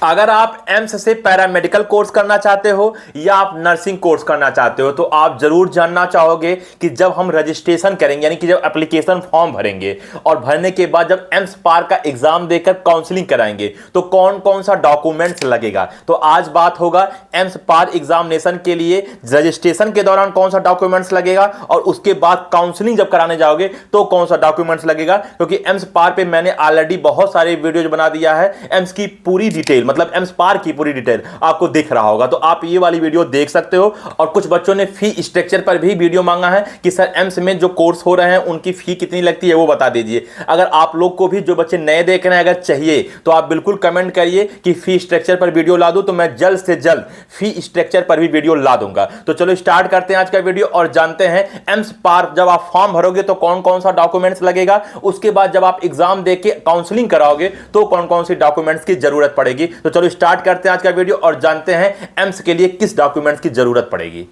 अगर आप एम्स से पैरामेडिकल कोर्स करना चाहते हो या आप नर्सिंग कोर्स करना चाहते हो तो आप जरूर जानना चाहोगे कि जब हम रजिस्ट्रेशन करेंगे यानी कि जब एप्लीकेशन फॉर्म भरेंगे और भरने के बाद जब एम्स पार का एग्जाम देकर काउंसलिंग कराएंगे तो कौन कौन सा डॉक्यूमेंट्स लगेगा। तो आज बात होगा एम्स पार एग्जामिनेशन के लिए रजिस्ट्रेशन के दौरान कौन सा डॉक्यूमेंट्स लगेगा और उसके बाद काउंसलिंग जब कराने जाओगे तो कौन सा डॉक्यूमेंट्स लगेगा, क्योंकि एम्स पार पे मैंने ऑलरेडी बहुत सारे वीडियोज बना दिया है। एम्स की पूरी डिटेल मतलब एम्स पार की पूरी डिटेल आपको दिख रहा होगा, तो आप ये वाली वीडियो देख सकते हो। और कुछ बच्चों ने फी स्ट्रक्चर पर भी वीडियो मांगा है कि सर एम्स में जो कोर्स हो रहे हैं उनकी फी कितनी लगती है वो बता दीजिए। अगर आप लोग को भी जो बच्चे नए देख रहे हैं अगर चाहिए तो आप बिल्कुल कमेंट करिए कि फी स्ट्रक्चर पर वीडियो ला दूं, तो मैं जल्द से जल्द फी स्ट्रक्चर पर भी वीडियो ला दूंगा। तो चलो स्टार्ट करते हैं आज का वीडियो और जानते हैं एम्स पार जब आप फॉर्म भरोगे तो कौन कौन सा डॉक्यूमेंट्स लगेगा, उसके बाद जब आप एग्जाम देके काउंसलिंग कराओगे तो कौन कौन सी डॉक्यूमेंट्स की जरूरत पड़ेगी। तो चलो स्टार्ट करते हैं आज का वीडियो और जानते हैं एम्स के लिए किस डॉक्यूमेंट्स की जरूरत पड़ेगी।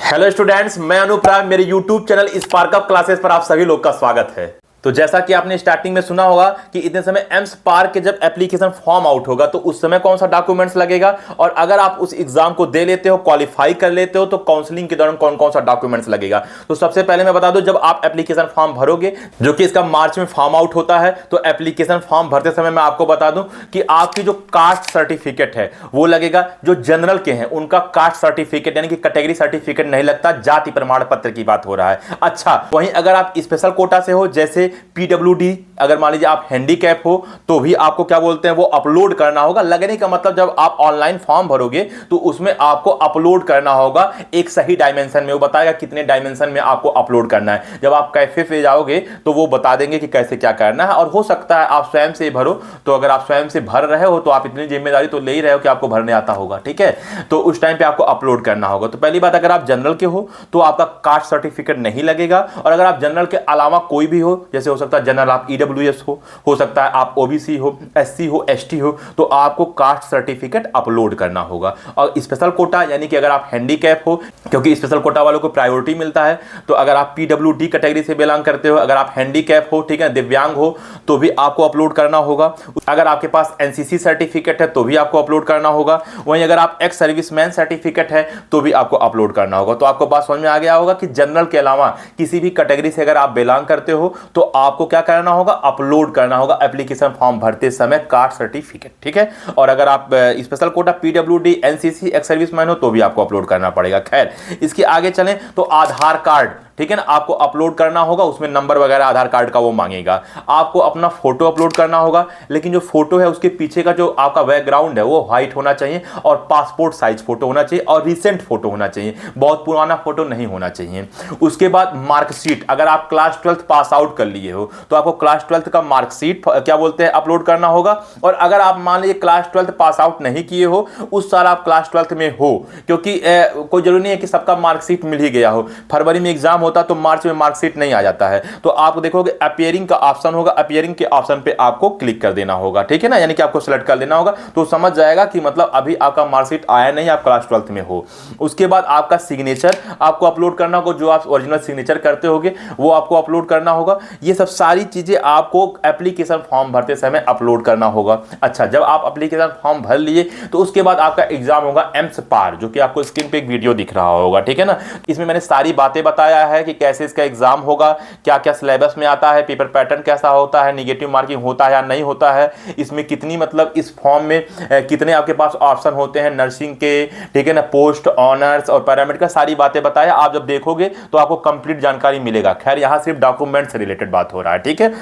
हेलो स्टूडेंट्स, मैं अनुप्राग, मेरे यूट्यूब चैनल स्पार्क क्लासेस पर आप सभी लोग का स्वागत है। तो जैसा कि आपने स्टार्टिंग में सुना होगा कि इतने समय एम्स पार के जब एप्लीकेशन फॉर्म आउट होगा तो उस समय कौन सा डॉक्यूमेंट्स लगेगा, और अगर आप उस एग्जाम को दे लेते हो, क्वालिफाई कर लेते हो, तो काउंसलिंग के दौरान कौन कौन सा डॉक्यूमेंट्स लगेगा। तो सबसे पहले मैं बता दूं, जब आप एप्लीकेशन फॉर्म भरोगे जो कि इसका मार्च में फॉर्म आउट होता है, तो एप्लीकेशन फॉर्म भरते समय मैं आपको बता दूं कि आपकी जो कास्ट सर्टिफिकेट है वो लगेगा। जो जनरल के हैं उनका कास्ट सर्टिफिकेट यानी कि कैटेगरी सर्टिफिकेट नहीं लगता, जाति प्रमाण पत्र की बात हो रहा है। अच्छा, वहीं अगर आप स्पेशल कोटा से हो जैसे पीडब्ल्यूडी, अगर मान लीजिए आप हैंडीकैप हो तो भी आपको क्या बोलते हैं वो अपलोड करना होगा। लगने का मतलब जब आप ऑनलाइन फॉर्म भरोगे तो उसमें आपको अपलोड करना होगा एक सही डायमेंशन में, वो बताएगा कितने डायमेंशन में आपको अपलोड करना है। जब आप कैफे पे जाओगे तो वो बता देंगे कि कैसे क्या करना है, और हो सकता है आप स्वयं से भरो। तो अगर आप स्वयं से भर रहे हो तो आप इतनी जिम्मेदारी तो ले ही रहे हो कि आपको भरने आता होगा, ठीक है। तो उस टाइम पे आपको अपलोड करना होगा। तो पहली बात, अगर आप जनरल के हो तो आपका कास्ट सर्टिफिकेट नहीं लगेगा, और अगर आप जनरल के अलावा कोई भी हो, जैसे हो सकता है जनरल आप ईडब्ल्यूएस हो सकता है आप ओबीसी हो, एससी हो, एसटी हो, तो आपको कास्ट सर्टिफिकेट अपलोड करना होगा। और स्पेशल कोटा यानी कि अगर आप हैंडीकैप हो, क्योंकि स्पेशल कोटा वालों को प्रायोरिटी मिलता है, तो अगर आप पीडब्ल्यूडी कैटेगरी से बिलोंग करते हो, अगर आप हैंडीकैप हो, ठीक है, दिव्यांग हो, तो भी आपको अपलोड करना होगा। अगर आपके पास एनसीसी सर्टिफिकेट है तो भी आपको अपलोड करना होगा। वहीं अगर आप एक्स सर्विसमैन सर्टिफिकेट है तो भी आपको अपलोड करना होगा। तो आपको बात समझ में आ गया होगा कि जनरल के अलावा किसी भी कैटेगरी से अगर आप बिलोंग करते हो तो आपको क्या करना होगा, अपलोड करना होगा एप्लीकेशन फॉर्म भरते समय कास्ट सर्टिफिकेट, ठीक है। और अगर आप special Kota PWD NCC ex serviceman हो तो भी आपको अपलोड करना पड़ेगा। खैर, इसके आगे चलें तो आधार कार्ड, ठीक है ना, आपको अपलोड करना होगा। उसमें नंबर वगैरह आधार कार्ड का वो मांगेगा। आपको अपना फोटो अपलोड करना होगा, लेकिन जो फोटो है उसके पीछे का जो आपका बैकग्राउंड है वो व्हाइट होना चाहिए, और पासपोर्ट साइज फोटो होना चाहिए, और रिसेंट फोटो होना चाहिए, बहुत पुराना फोटो नहीं होना चाहिए। उसके बाद मार्कशीट, अगर आप क्लास 12 पास आउट कर लिए हो तो आपको क्लास 12 का मार्कशीट क्या बोलते हैं अपलोड करना होगा। और अगर आप मान लीजिए क्लास 12 पास आउट नहीं किए हो, उस साल आप क्लास 12 में हो, क्योंकि कोई जरूरी नहीं है कि सबका मार्कशीट मिल ही गया हो। फरवरी में एग्जाम होता तो मार्च में मार्कशीट नहीं आ जाता है, तो आप देखोगे अपीयरिंग का ऑप्शन होगा, अपीयरिंग के ऑप्शन पे आपको क्लिक कर देना होगा, ठीक है ना, यानी कि आपको सिलेक्ट कर देना होगा। तो समझ जाएगा कि मतलब अभी आपका मार्कशीट आया नहीं, आप क्लास 12 में हो। उसके बाद आपका सिग्नेचर आपको अपलोड करना होगा, जो आप ओरिजिनल सिग्नेचर करते होगे वो आपको अपलोड करना होगा। ये सब सारी चीजें आपको एप्लीकेशन फॉर्म भरते समय अपलोड करना होगा। अच्छा, जब आप एप्लीकेशन फॉर्म भर लिए तो उसके बाद आपका एग्जाम होगा एम्स पार, जो कि आपको स्क्रीन पे एक वीडियो दिख रहा होगा, ठीक है ना। इसमें मैंने सारी बातें बताया है कि कैसे इसका एग्जाम होगा, क्या क्या सिलेबस में आता है, पेपर पैटर्न कैसा होता है, नेगेटिव मार्किंग होता है या नहीं होता है, इसमें कितनी मतलब इस फॉर्म में कितने आपके पास ऑप्शन होते हैं नर्सिंग के, ठीक है ना, पोस्ट, ऑनर्स और पैरामेडिकल, सारी बातें बताया। आप जब देखोगे तो आपको कंप्लीट जानकारी मिलेगा। खैर, यहां सिर्फ डॉक्यूमेंट से रिलेटेड बात हो रहा है, ठीक है।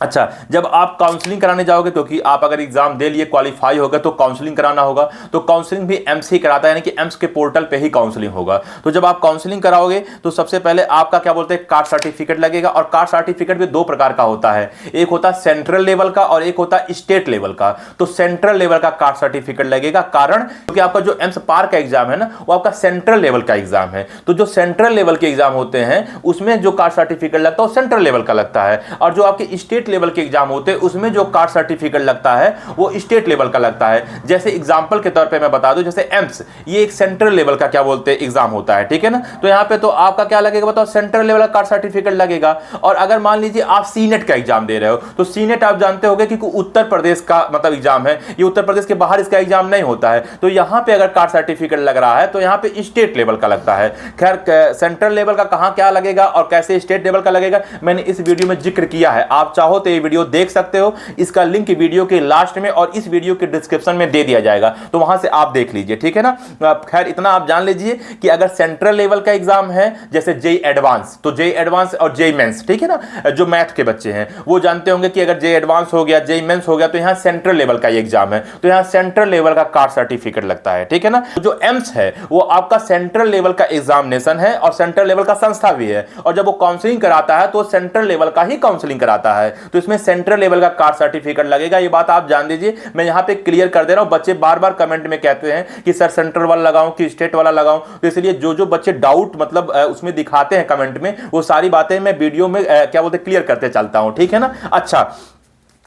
अच्छा, जब आप काउंसलिंग कराने जाओगे, क्योंकि आप अगर एग्जाम दे लिए क्वालिफाई हो गए तो काउंसलिंग कराना होगा, तो काउंसलिंग भी एम्स ही कराता है, यानी कि एम्स के पोर्टल पे ही काउंसलिंग होगा। तो जब आप काउंसलिंग कराओगे तो सबसे पहले आपका क्या बोलते हैं कास्ट सर्टिफिकेट लगेगा, और कास्ट सर्टिफिकेट भी दो प्रकार का होता है, एक होता है सेंट्रल लेवल का और एक होता है स्टेट लेवल का। तो सेंट्रल लेवल का कास्ट सर्टिफिकेट लगेगा, कारण क्योंकि आपका जो एम्स पार का एग्जाम है ना वो आपका सेंट्रल लेवल का एग्जाम है। तो जो सेंट्रल लेवल के एग्जाम होते हैं उसमें जो कास्ट सर्टिफिकेट लगता है वो सेंट्रल लेवल का लगता है, और जो आपके स्टेट स्टेट लेवल के एग्जाम होते हैं उसमें जो कास्ट सर्टिफिकेट लगता है वो स्टेट लेवल का लगता है। जैसे एग्जांपल के तौर पे मैं बता दूं, जैसे एम्स ये एक सेंट्रल लेवल का क्या बोलते हैं एग्जाम होता है, ठीक है ना। तो यहां पे तो आपका क्या लगेगा बताओ, सेंट्रल लेवल का कास्ट सर्टिफिकेट लगेगा। और अगर मान लीजिए आप सीनेट का एग्जाम दे रहे हो तो सीनेट आप जानते होंगे कि उत्तर प्रदेश का मतलब एग्जाम है, ये उत्तर प्रदेश के बाहर इसका एग्जाम नहीं होता है। तो यहां पे अगर कास्ट सर्टिफिकेट लग रहा है तो यहां पे स्टेट लेवल का लगता है। खैर सेंट्रल लेवल का कहां क्या लगेगा और कैसे स्टेट लेवल का लगेगा मैंने इस वीडियो में जिक्र किया है, आप चाहो तो ये वीडियो देख सकते हो। इसका लिंक वीडियो के लास्ट में और इस वीडियो के डिस्क्रिप्शन में दे दिया जाएगा, तो वहां से आप देख लीजिए, ठीक है ना। खैर इतना आप जान लीजिए कि अगर सेंट्रल लेवल का एग्जाम है जैसे जेई एडवांस, तो जेई एडवांस और जेई मेंस, ठीक है ना, जो मैथ के बच्चे हैं वो जानते होंगे कि अगर जेई एडवांस हो गया, जेई मेंस हो गया तो यहां सेंट्रल लेवल का एग्जाम है, तो यहां सेंट्रल लेवल का कास्ट सर्टिफिकेट लगता है, ठीक है ना। तो जो एम्स है वो आपका सेंट्रल लेवल का एग्जामिनेशन है और सेंट्रल लेवल का संस्था भी है, और जब वो काउंसलिंग कराता है तो सेंट्रल लेवल का ही काउंसलिंग कराता है, तो इसमें सेंट्रल लेवल का कास्ट सर्टिफिकेट लगेगा। ये बात आप जान लीजिए, मैं यहां पे क्लियर कर दे रहा हूं। बच्चे बार बार कमेंट में कहते हैं कि सर सेंट्रल वाला लगाऊं कि स्टेट वाला लगाऊं, तो इसलिए जो बच्चे डाउट मतलब उसमें दिखाते हैं कमेंट में, वो सारी बातें मैं वीडियो में क्या बोलते क्लियर करते चलता हूं, ठीक है ना। अच्छा,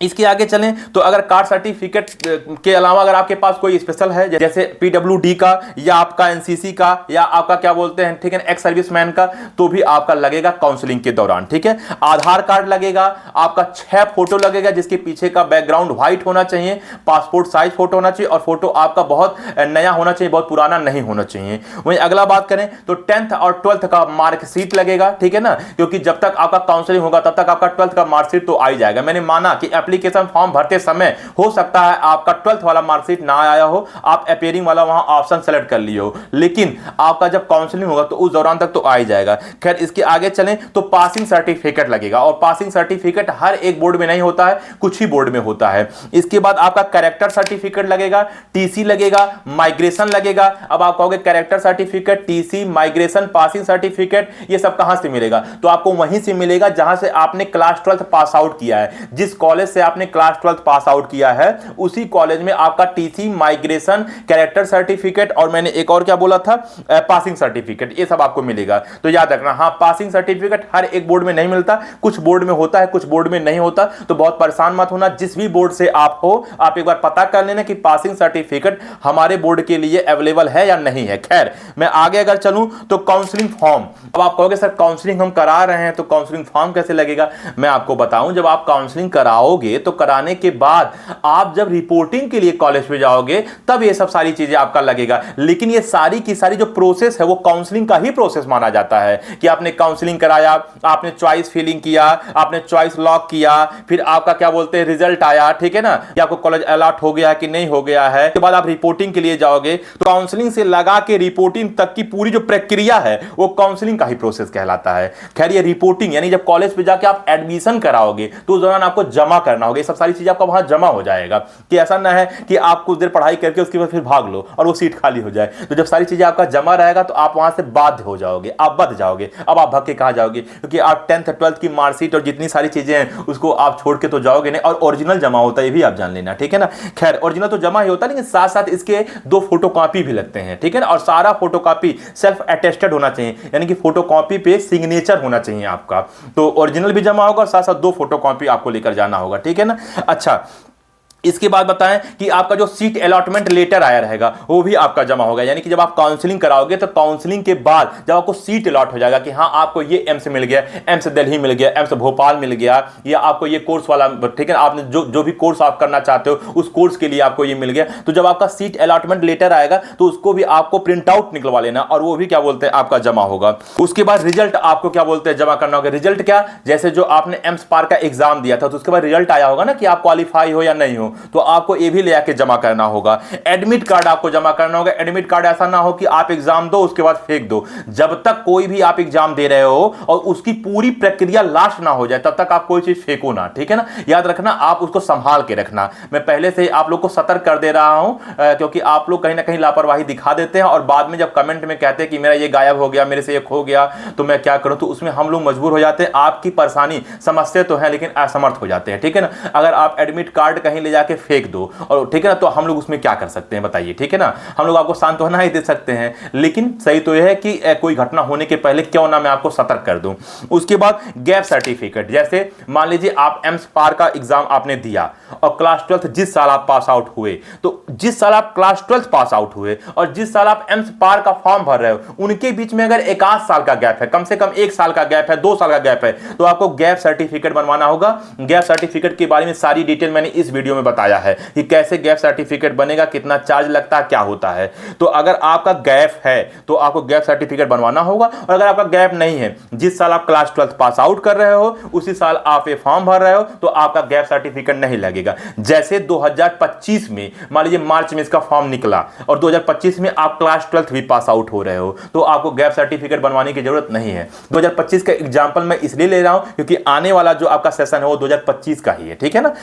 इसके आगे चलें तो अगर कास्ट सर्टिफिकेट के अलावा अगर आपके पास कोई स्पेशल है जैसे पीडब्ल्यूडी का या आपका एनसीसी का या आपका क्या बोलते हैं, ठीक है, एक्स सर्विसमैन का, तो भी आपका लगेगा काउंसलिंग के दौरान, ठीक है। आधार कार्ड लगेगा, आपका 6 फोटो लगेगा जिसके पीछे का बैकग्राउंड व्हाइट होना चाहिए, पासपोर्ट साइज फोटो होना चाहिए और फोटो आपका बहुत नया होना चाहिए, बहुत पुराना नहीं होना चाहिए। वहीं अगला बात करें तो 10th और 12th का मार्कशीट लगेगा, ठीक है ना, क्योंकि जब तक आपका काउंसलिंग होगा तब तक आपका 12th का मार्कशीट तो आ ही जाएगा। मैंने माना कि एप्लीकेशन फॉर्म भरते समय हो सकता है आपका 12th वाला मार्कशीट ना आया हो, आप अपीयरिंग वाला वहां ऑप्शन सेलेक्ट कर लिए हो, लेकिन आपका जब काउंसलिंग होगा तो उस दौरान तक तो आ ही जाएगा। खैर इसके आगे चलें तो पासिंग सर्टिफिकेट लगेगा, और पासिंग सर्टिफिकेट हर एक बोर्ड में नहीं होता है, कुछ ही बोर्ड में होता है। इसके बाद आपका कैरेक्टर सर्टिफिकेट लगेगा, टीसी लगेगा, माइग्रेशन लगेगा। अब आप कहोगे character certificate, TC, migration, passing certificate ये सब कहां से मिलेगा, तो आपको वहीं से मिलेगा जहां से आपने क्लास 12th पास आउट किया है। जिस कॉलेज से आपने क्लास 12th पास आउट किया है उसी कॉलेज में आपका टीसी, माइग्रेशन, कैरेक्टर सर्टिफिकेट और मैंने एक और क्या बोला था, पासिंग सर्टिफिकेट, ये सब आपको मिलेगा। तो याद रखना, हाँ पासिंग सर्टिफिकेट हर एक बोर्ड में नहीं मिलता, कुछ बोर्ड में होता है, कुछ बोर्ड में नहीं होता, तो बहुत परेशान मत होना। जिस भी बोर्ड से आप हो आप एक बार पता कर लेना कि पासिंग सर्टिफिकेट हमारे बोर्ड के लिए अवेलेबल है या नहीं है। खैर मैं आगे अगर चलूं तो काउंसलिंग फॉर्म, अब आप कहोगे सर काउंसलिंग हम करा रहे हैं तो काउंसलिंग फॉर्म कैसे लगेगा। मैं आपको बताऊं, जब आप काउंसलिंग कराओगे तो कराने के बाद आप जब रिपोर्टिंग के लिए कॉलेज में जाओगे तब ये सब सारी चीजें आपका लगेगा, लेकिन ये सारी की सारी जो प्रोसेस है वो काउंसलिंग का ही प्रोसेस माना जाता है कि आपने काउंसलिंग कराया, आपने चॉइस फिलिंग किया, आपने चॉइस लॉक किया, फिर आपका क्या बोलते हैं रिजल्ट आया, ठीक है ना, कि आपको कॉलेज अलॉट हो गया कि नहीं हो गया है। उसके बाद आप रिपोर्टिंग के लिए जाओगे तो काउंसलिंग से लगा के रिपोर्टिंग तक की पूरी जो प्रक्रिया है वो काउंसलिंग का ही प्रोसेस कहलाता है। खैर ये रिपोर्टिंग यानी जब कॉलेज पे जाके आप एडमिशन कराओगे तो उस दौरान आपको जमा करना होगा, ये सब सारी चीजें आपका वहां जमा हो जाएगा, कि ऐसा ना है कि आप कुछ देर पढ़ाई करके उसके बाद फिर भाग लो और वो सीट खाली हो जाए। तो जब सारी चीजें आपका जमा रहेगा तो आप वहां से बाध्य हो जाओगे, आप बच जाओगे। अब आप भाग के कहां जाओगे, क्योंकि आप 10th 12th की मार्कशीट और जितनी सारी चीजें हैं उसको आप छोड़ के तो जाओगे नहीं, और ओरिजिनल जमा होता है ये भी आप जान लेना, ठीक है ना। खैर ओरिजिनल तो जमा ही होता है, लेकिन साथ साथ इसके 2 फोटोकॉपी भी लगते हैं, ठीक है ना, और सारा फोटोकॉपी सेल्फ अटेस्टेड होना चाहिए, यानी कि फोटोकॉपी पे सिग्नेचर होना चाहिए आपका। तो ओरिजिनल भी जमा होगा और साथ साथ 2 फोटोकॉपी आपको लेकर जाना होगा, ठीक है ना। अच्छा इसके बाद बताएं कि आपका जो सीट अलॉटमेंट लेटर आया रहेगा वो भी आपका जमा होगा, यानी कि जब आप काउंसलिंग कराओगे तो काउंसलिंग के बाद जब आपको सीट अलॉट हो जाएगा कि हाँ आपको ये एम्स मिल गया, एम्स दिल्ली मिल गया, एम्स भोपाल मिल गया, या आपको ये कोर्स वाला, ठीक है, आपने जो भी कोर्स आप करना चाहते हो उस कोर्स के लिए आपको ये मिल गया, तो जब आपका सीट अलॉटमेंट लेटर आएगा तो उसको भी आपको प्रिंट आउट निकलवा लेना और वो भी क्या बोलते हैं आपका जमा होगा। उसके बाद रिजल्ट आपको क्या बोलते हैं जमा करना होगा। रिजल्ट क्या, जैसे जो आपने एम्स पार का एग्जाम दिया था तो उसके बाद रिजल्ट आया होगा ना कि आप क्वालिफाई हो या नहीं हो, तो आपको ये भी ले आके जमा करना होगा। एडमिट कार्ड आपको जमा करना होगा। एडमिट कार्ड ऐसा ना हो कि आप एग्जाम दो उसके बाद फेंक दो, जब तक कोई भी आप एग्जाम दे रहे हो और उसकी पूरी प्रक्रिया लास्ट ना हो जाए तब तक आप कोई चीज फेंको ना, ठीक है ना, याद रखना, आप उसको संभाल के रखना। मैं पहले से आप लोग को सतर्क कर दे रहा हूं क्योंकि आप लोग कहीं ना कहीं लापरवाही दिखा देते हैं और बाद में जब कमेंट में कहते हैं कि मेरा ये गायब हो गया, मेरे से ये खो गया, तो मैं क्या करूं, तो उसमें हम लोग मजबूर हो जाते हैं। आपकी परेशानी समझते तो है लेकिन असमर्थ हो जाते हैं, ठीक है ना। अगर आप एडमिट कार्ड कहीं ले जाके फेंक दो, और ठीक है ना, तो हम लोग उसमें क्या कर सकते हैं बताइए, ठीक है ना। हम लोग आपको सांत्वना ही दे सकते हैं, लेकिन सही तो यह है कि कोई घटना होने के पहले क्यों ना मैं आपको सतर्क कर दूं। उसके बाद गैप सर्टिफिकेट, जैसे मान लीजिए आप एम्स पार का एग्जाम आपने दिया और क्लास 12 जिस साल आप पास आउट हुए, तो जिस साल आप क्लास 12 पास आउट हुए और जिस साल आप एम्स पार का फॉर्म भर रहे हो, उनके बीच में अगर एक आध साल का गैप है, कम से कम 1 साल का गैप है, 2 साल का गैप है, तो आपको गैप सर्टिफिकेट बनवाना होगा। गैप सर्टिफिकेट के बारे में सारी डिटेल मैंने इस वीडियो में बताया है कि कैसे गैप सर्टिफिकेट बनेगा, कितना चार्ज लगता है, क्या होता है। तो अगर आपका गैप है तो आपको गैप सर्टिफिकेट बनवाना होगा, और अगर आपका गैप नहीं है, जिस साल आप क्लास 12 पास आउट कर रहे हो उसी साल आप ये फॉर्म भर रहे हो, तो आपका गैप सर्टिफिकेट नहीं लगेगा। जैसे 2025 में मान लीजिए मार्च में इसका फॉर्म निकला और 2025 में आप क्लास 12 भी पास आउट हो रहे हो, तो आपको गैप सर्टिफिकेट बनवाने की जरूरत नहीं है। 2025 का एग्जांपल मैं इसलिए ले रहा हूं क्योंकि आने वाला जो आपका सेशन है वो 2025 का ही है, ठीक है ना।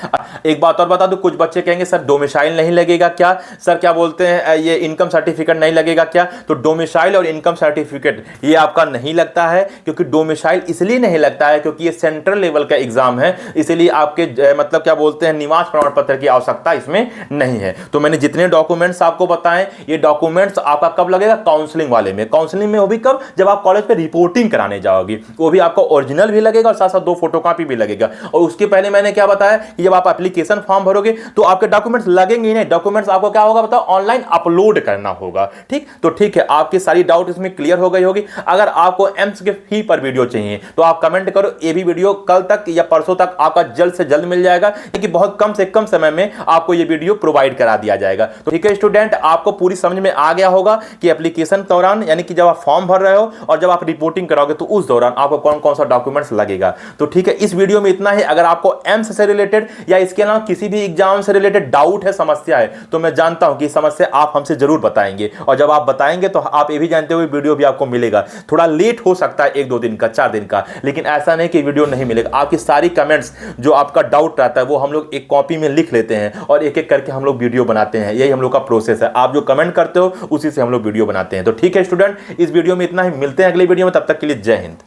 एक बात और बता दूं, कुछ बच्चे कहेंगे सर डोमिसाइल नहीं लगेगा क्या, सर क्या बोलते हैं ये इनकम सर्टिफिकेट नहीं लगेगा क्या। तो डोमिसाइल और इनकम सर्टिफिकेट ये आपका नहीं लगता है, क्योंकि डोमिसाइल इसलिए नहीं लगता है क्योंकि ये सेंट्रल लेवल का एग्जाम है, इसलिए आपके मतलब क्या बोलते हैं निवास प्रमाण पत्र की आवश्यकता इसमें नहीं है। तो मैंने जितने डॉक्यूमेंट्स आपको बताएं, ये डॉक्यूमेंट्स आपका कब लगेगा, काउंसलिंग वाले में। काउंसलिंग में वो भी कब, जब आप कॉलेज पे रिपोर्टिंग कराने जाओगे, वो भी आपको ओरिजिनल भी लगेगा और साथ साथ 2 फोटोकॉपी भी लगेगा। और उसके पहले मैंने क्या बताया कि जब आप एप्लीकेशन फॉर्म भरोगे तो आपके डॉक्यूमेंट्स लगेंगे ही नहीं, डॉक्यूमेंट्स आपको क्या होगा बताओ, ऑनलाइन अपलोड करना होगा। ठीक, तो ठीक है, आपकी सारी डाउट इसमें क्लियर हो गई होगी। अगर आपको एम्स के फी पर वीडियो चाहिए तो आप कमेंट करो, ये भी वीडियो कल तक या परसों तक आपका जल्द से जल्द मिल जाएगा, क्योंकि बहुत कम से कम समय में आपको ये वीडियो प्रोवाइड करा दिया जाएगा। तो ठीक है स्टूडेंट, आपको पूरी समझ में आ गया होगा कि एप्लीकेशन दौरान, यानी कि जब आप फॉर्म भर रहे हो और जब आप रिपोर्टिंग कराओगे तो उस दौरान आपको कौन कौन सा डॉक्यूमेंट्स लगेगा। तो ठीक है, इस वीडियो में इतना ही। अगर आपको एम्स से रिलेटेड या इसके अलावा किसी भी एग्जाम से रिलेटेड डाउट है, समस्या है, तो मैं जानता हूं कि समस्या आप हमसे जरूर बताएंगे, और जब आप बताएंगे तो आप ये भी जानते हो वीडियो भी आपको मिलेगा। थोड़ा लेट हो सकता है, 1-2 दिन का, 4 दिन का, लेकिन ऐसा नहीं कि वीडियो नहीं मिलेगा। आपकी सारी कमेंट्स जो आपका डाउट रहता है वो हम लोग एक कॉपी में लिख लेते हैं और एक एक करके हम लोग वीडियो बनाते हैं। यही हम लोग का प्रोसेस है, आप जो कमेंट करते हो उसी से हम लोग वीडियो बनाते हैं। तो ठीक है स्टूडेंट, इस वीडियो में इतना ही, मिलते हैं अगले वीडियो में, तब तक के लिए जय हिंद।